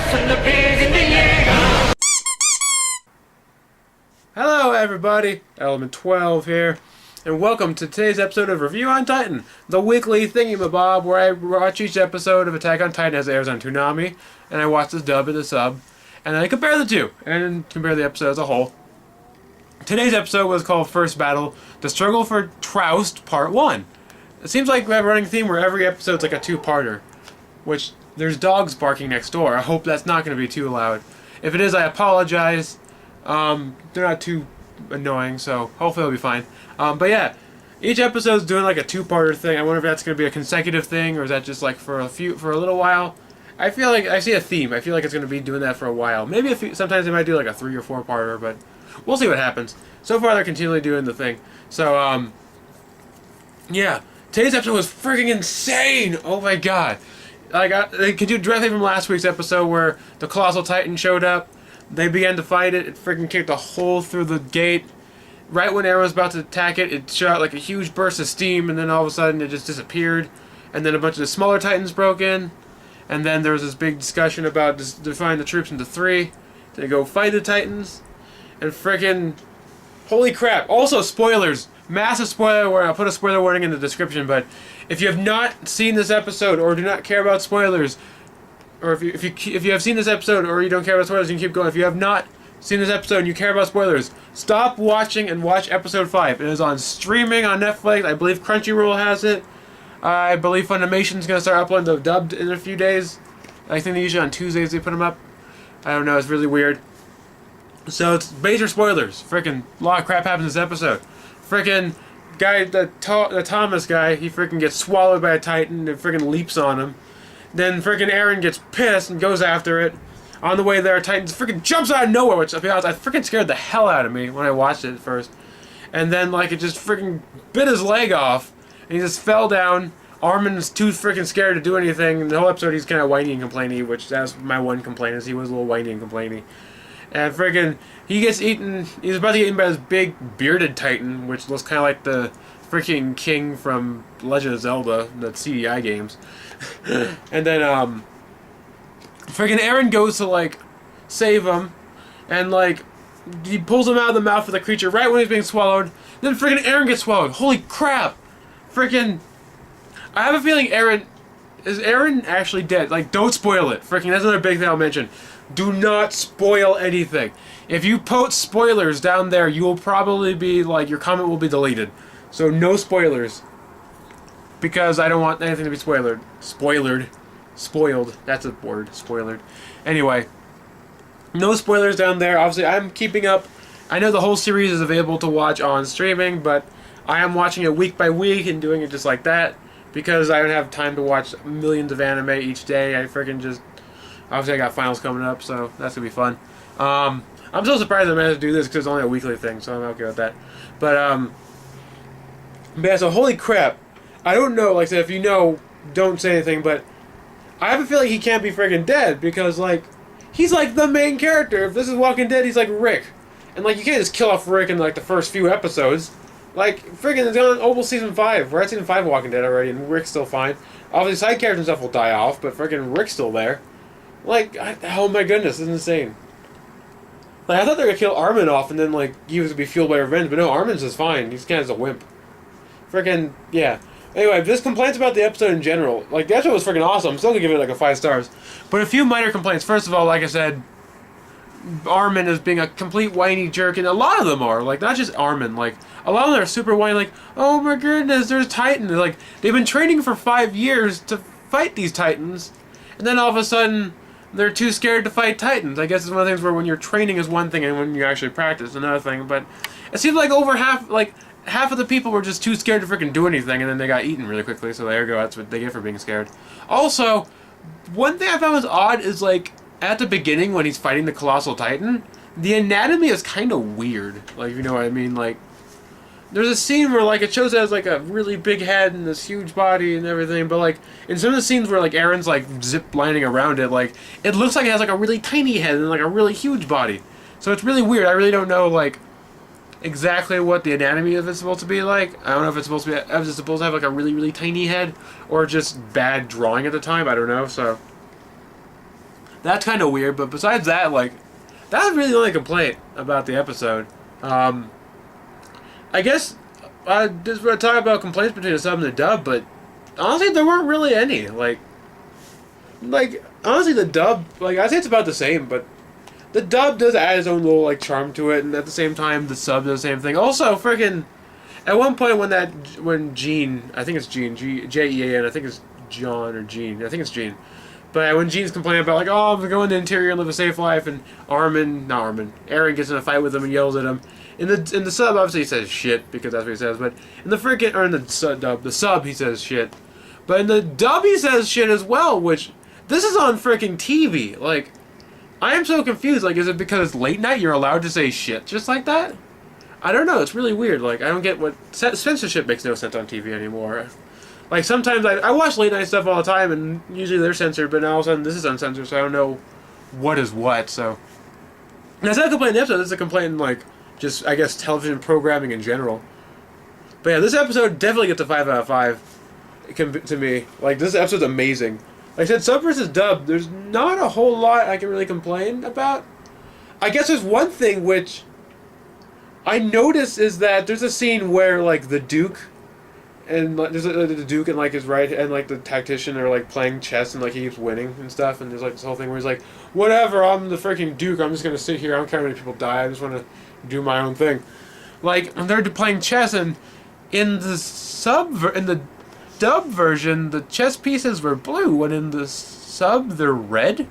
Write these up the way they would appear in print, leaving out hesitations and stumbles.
and the beers in the air. Hello everybody, Element 12 here, and welcome to today's episode of Review on Titan, the weekly thingamabob where I watch each episode of Attack on Titan as it airs on Toonami, and I watch the dub and the sub, and I compare the two, and compare the episode as a whole. Today's episode was called First Battle, The Struggle for Troust, Part 1. It seems like we have a running theme where every episode's like a two-parter, which there's dogs barking next door. I hope that's not going to be too loud. If it is, I apologize. They're not too annoying, so hopefully it'll be fine. But yeah, each episode's doing like a two-parter thing. I wonder if that's going to be a consecutive thing, or is that just like for a little while? I feel like I see a theme. I feel like it's going to be doing that for a while. Maybe sometimes they might do like a 3 or 4-parter, but we'll see what happens. So far, they're continually doing the thing. So, yeah. Today's episode was freaking insane! Oh my god. Like, they could do directly from last week's episode where the Colossal Titan showed up. They began to fight it. It freaking kicked a hole through the gate. Right when Eren was about to attack it, it shot out like a huge burst of steam, and then all of a sudden it just disappeared. And then a bunch of the smaller Titans broke in. And then there was this big discussion about dividing the troops into 3 to go fight the Titans. And freaking... Holy crap. Also, spoilers. Massive spoiler warning. I'll put a spoiler warning in the description, but if you have not seen this episode or do not care about spoilers, or if you have seen this episode or you don't care about spoilers, you can keep going. If you have not seen this episode and you care about spoilers, stop watching and watch episode 5. It is on streaming on Netflix. I believe Crunchyroll has it. I believe Funimation's going to start uploading the dubbed in a few days. I think they usually on Tuesdays they put them up. I don't know. It's really weird. So it's major spoilers. Freaking a lot of crap happens in this episode. Freaking guy, the Thomas guy, he freaking gets swallowed by a Titan and freaking leaps on him. Then freaking Eren gets pissed and goes after it. On the way there, Titan freaking jumps out of nowhere, which, to be honest, I freaking scared the hell out of me when I watched it at first. And then, like, it just freaking bit his leg off, and he just fell down. Armin's too freaking scared to do anything. And the whole episode, he's kind of whiny and complaining, which that's my one complaint, is he was a little whiny and complaining. And freaking, he gets eaten. He's about to get eaten by this big bearded Titan, which looks kind of like the freaking king from Legend of Zelda, the CDI games. And then, freaking Eren goes to, like, save him. And, like, he pulls him out of the mouth of the creature right when he's being swallowed. Then freaking Eren gets swallowed. Holy crap! Freaking, I have a feeling is Eren actually dead? Like, don't spoil it. Freaking, that's another big thing I'll mention. Do not spoil anything. If you post spoilers down there, you will probably be, like, your comment will be deleted. So, no spoilers. Because I don't want anything to be spoiled. Spoiled. That's a word. Spoiled. Anyway. No spoilers down there. Obviously, I'm keeping up. I know the whole series is available to watch on streaming, but I am watching it week by week and doing it just like that. Because I don't have time to watch millions of anime each day. I freaking just... Obviously, I got finals coming up, so that's going to be fun. I'm so surprised I managed to do this because it's only a weekly thing, so I'm okay with that. But yeah, so holy crap. I don't know, like I said, if you know, don't say anything, but I have a feeling he can't be friggin' dead because, like, he's like the main character. If this is Walking Dead, he's like Rick. And, like, you can't just kill off Rick in, like, the first few episodes. Like, friggin' it's on almost season 5. We're at season 5 of Walking Dead already, and Rick's still fine. Obviously, side characters and stuff will die off, but friggin' Rick's still there. Like, oh my goodness, this is insane. Like, I thought they were gonna kill Armin off and then, like, he was gonna be fueled by revenge, but no, Armin's just fine. He's kind of a wimp. Freaking, yeah. Anyway, just complaints about the episode in general. Like, the episode was freaking awesome. I'm still gonna give it, like, a 5 stars. But a few minor complaints. First of all, like I said, Armin is being a complete whiny jerk, and a lot of them are. Like, not just Armin. Like, a lot of them are super whiny, like, oh my goodness, there's Titan. Like, they've been training for 5 years to fight these Titans, and then all of a sudden... they're too scared to fight Titans. I guess it's one of the things where when you're training is one thing and when you actually practice another thing. But it seems like over half of the people were just too scared to freaking do anything and then they got eaten really quickly. So there you go. That's what they get for being scared. Also, one thing I found was odd is like at the beginning when he's fighting the Colossal Titan, the anatomy is kind of weird. Like, you know what I mean? Like, there's a scene where, like, it shows it has, like, a really big head and this huge body and everything, but, like, in some of the scenes where, like, Eren's, like, zip-lining around it, like, it looks like it has, like, a really tiny head and, like, a really huge body. So it's really weird. I really don't know, like, exactly what the anatomy of it's supposed to be like. I don't know if it's supposed to have, like, a really, really tiny head or just bad drawing at the time. I don't know, so... That's kind of weird, but besides that, like, that's really the only complaint about the episode. I guess I just want to talk about complaints between the sub and the dub, but honestly, there weren't really any. Like honestly, the dub, like, I say it's about the same, but the dub does add its own little, like, charm to it, and at the same time, the sub does the same thing. Also, freaking, at one point when Gene, I think it's Gene, Jean, I think it's John or Gene, I think it's Gene. But when Gene's complaining about, like, oh, I'm going to go in the interior and live a safe life, and Aaron gets in a fight with him and yells at him. In the sub, obviously he says shit, because that's what he says, but in the freaking, or in the sub, he says shit. But in the dub, he says shit as well, which, this is on freaking TV. Like, I am so confused. Like, is it because it's late night you're allowed to say shit just like that? I don't know, it's really weird. Like, I don't get what, censorship makes no sense on TV anymore. Like, sometimes I watch late night stuff all the time, and usually they're censored, but now all of a sudden this is uncensored, so I don't know what is what, so. And that's not a complaint in the episode, it's a complaint in, like, just, I guess, television programming in general. But yeah, this episode definitely gets a 5 out of 5 to me. Like, this episode's amazing. Like I said, sub versus dub, there's not a whole lot I can really complain about. I guess there's one thing which I noticed is that there's a scene where, like, the Duke and there's the Duke and, like, his right and, like, the tactician are, like, playing chess and, like, he keeps winning and stuff, and there's, like, this whole thing where he's like, whatever, I'm the freaking Duke, I'm just gonna sit here, I don't care how many people die, I just want to do my own thing. Like, and they're playing chess, and in the dub version, the chess pieces were blue, and in the sub, they're red.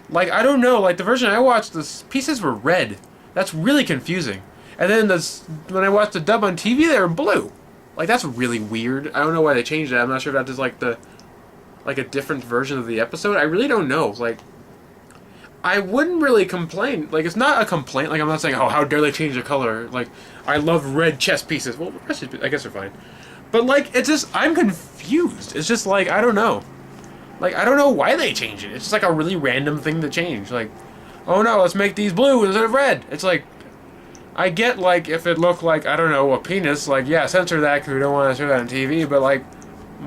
Like, I don't know, like, the version I watched, the pieces were red. That's really confusing. And then when I watched the dub on TV, they were blue. Like, that's really weird. I don't know why they changed that. I'm not sure if that is, like, a different version of the episode. I really don't know. Like, I wouldn't really complain. Like, it's not a complaint. Like, I'm not saying, oh, how dare they change the color. Like, I love red chess pieces. Well, I guess they're fine. But, like, it's just, I'm confused. It's just, like, I don't know. Like, I don't know why they changed it. It's just, like, a really random thing to change. Like, oh, no, let's make these blue instead of red. It's, like, I get, like, if it looked like, I don't know, a penis, like, yeah, censor that because we don't want to show that on TV, but, like,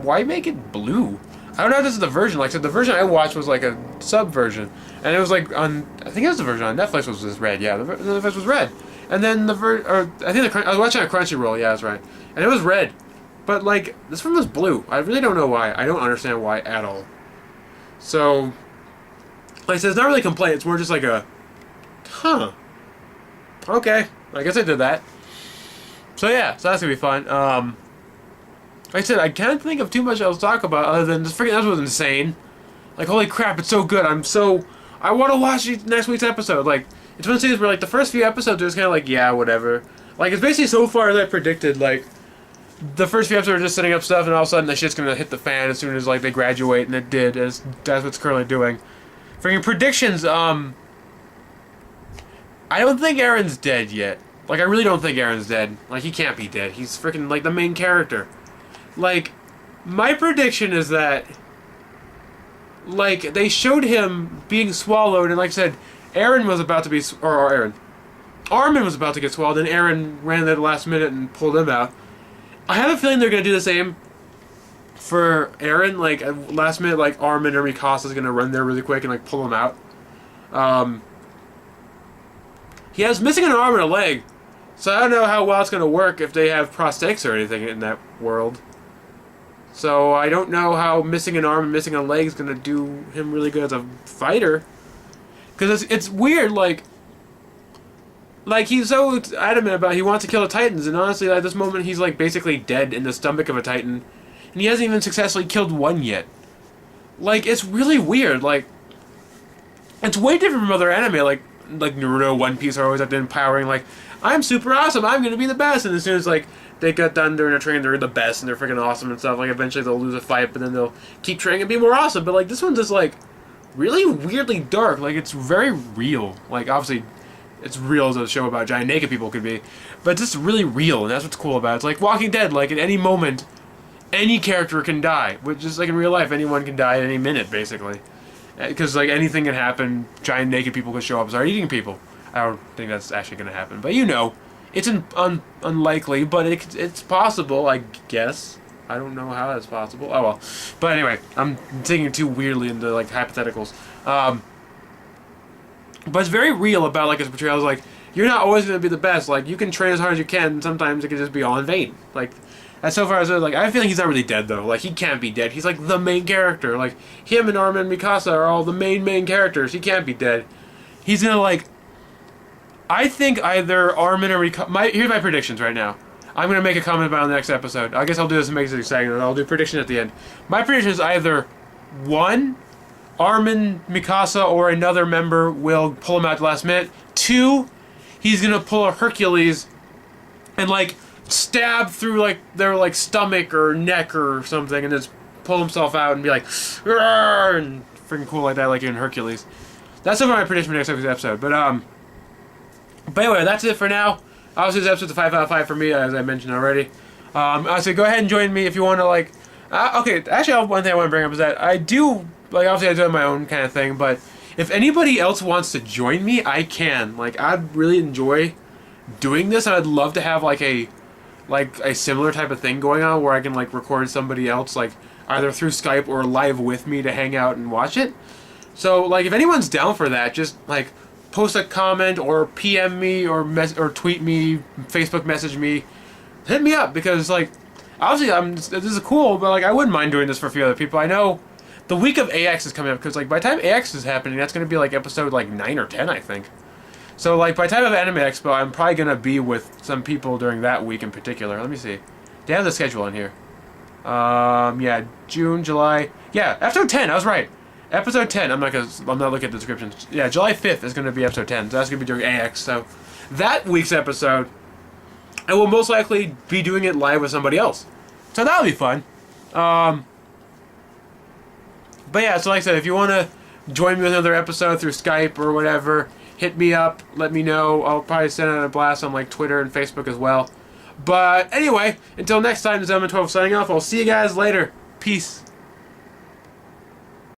why make it blue? I don't know if this is the version. Like I said, the version I watched was, like, a sub version. And it was, like, I think it was the version on Netflix was this red, yeah, the Netflix was red. And then I was watching a Crunchyroll, yeah, that's right. And it was red. But, like, this one was blue. I really don't know why. I don't understand why at all. So, like I said, it's not really a complaint. It's more just like a, huh. Okay. I guess I did that. So, yeah. So, that's going to be fun. Like I said, I can't think of too much else to talk about other than this freaking episode was insane. Like, holy crap, it's so good. I want to watch next week's episode. Like, it's one of those things where, like, the first few episodes are just kind of like, yeah, whatever. Like, it's basically so far as I predicted, like, the first few episodes are just setting up stuff, and all of a sudden the shit's gonna hit the fan as soon as, like, they graduate, and it did. That's what it's currently doing. Freaking predictions, I don't think Aaron's dead yet. Like, I really don't think Aaron's dead. Like, he can't be dead. He's freaking, like, the main character. Like, my prediction is that, like, they showed him being swallowed, and like I said, Armin was about to get swallowed, and Aaron ran at the last minute and pulled him out. I have a feeling they're going to do the same for Aaron. Like, at last minute, like, Armin or Mikasa's going to run there really quick and, like, pull him out. He has missing an arm and a leg, so I don't know how well it's going to work if they have prosthetics or anything in that world. So I don't know how missing an arm and missing a leg is going to do him really good as a fighter. Because it's weird, like, he's so adamant about he wants to kill the Titans, and honestly, at this moment, he's, like, basically dead in the stomach of a Titan, and he hasn't even successfully killed one yet. Like, it's really weird, like, it's way different from other anime, like Naruto, One Piece are always like empowering, like, I'm super awesome, I'm gonna be the best, and as soon as, like, they got done during a training, they're the best, and they're freaking awesome and stuff, like, eventually they'll lose a fight, but then they'll keep training and be more awesome, but, like, this one's just, like, really weirdly dark, like, it's very real, like, obviously, it's real as a show about giant naked people could be, but it's just really real, and that's what's cool about it. It's like Walking Dead, like, at any moment, any character can die, which is like in real life, anyone can die at any minute, basically. Because, like, anything can happen, giant naked people could show up and start eating people. I don't think that's actually going to happen, but you know, it's unlikely, but it's possible, I guess. I don't know how that's possible. Oh well. But anyway, I'm thinking too weirdly into like hypotheticals. But it's very real about like his portrayal. Is like, you're not always going to be the best. Like, you can train as hard as you can, and sometimes it can just be all in vain. Like, as so far as like, I feel like he's not really dead though. Like, he can't be dead. He's like the main character. Like, him and Armin Mikasa are all the main characters. He can't be dead. He's gonna like. I think either Armin or Mikasa. Here's my predictions right now. I'm gonna make a comment about it on the next episode. I guess I'll do this and make it exciting, and I'll do prediction at the end. My prediction is either 1, Armin, Mikasa, or another member will pull him out at the last minute. 2, he's gonna pull a Hercules and like stab through like their like stomach or neck or something, and just pull himself out and be like, "Arr!" and freaking cool like that, like in Hercules. That's over my prediction for next episode. But anyway, that's it for now. Obviously, this episode's a 5 out of 5 for me, as I mentioned already. I say go ahead and join me if you want to, like... okay, actually, one thing I want to bring up is that I do... Like, obviously, I do my own kind of thing, but if anybody else wants to join me, I can. Like, I'd really enjoy doing this, and I'd love to have, like, a similar type of thing going on where I can, like, record somebody else, like, either through Skype or live with me to hang out and watch it. So, like, if anyone's down for that, just, like... post a comment or PM me or tweet me, Facebook message me, hit me up, because like obviously this is cool, but like I wouldn't mind doing this for a few other people. I know the week of AX is coming up, because like by the time AX is happening, that's going to be like episode like 9 or 10, I think. So like by the time of Anime Expo, I'm probably going to be with some people during that week in particular. Let me see. They have the schedule in here. Yeah, June, July. Yeah, episode 10. I was right. Episode 10, I'm not looking at the description. Yeah, July 5th is going to be episode 10, so that's going to be during AX. So, that week's episode, I will most likely be doing it live with somebody else. So that'll be fun. But yeah, so like I said, if you want to join me with another episode through Skype or whatever, hit me up, let me know. I'll probably send out a blast on like Twitter and Facebook as well. But anyway, until next time, this is Element 12 signing off. I'll see you guys later. Peace.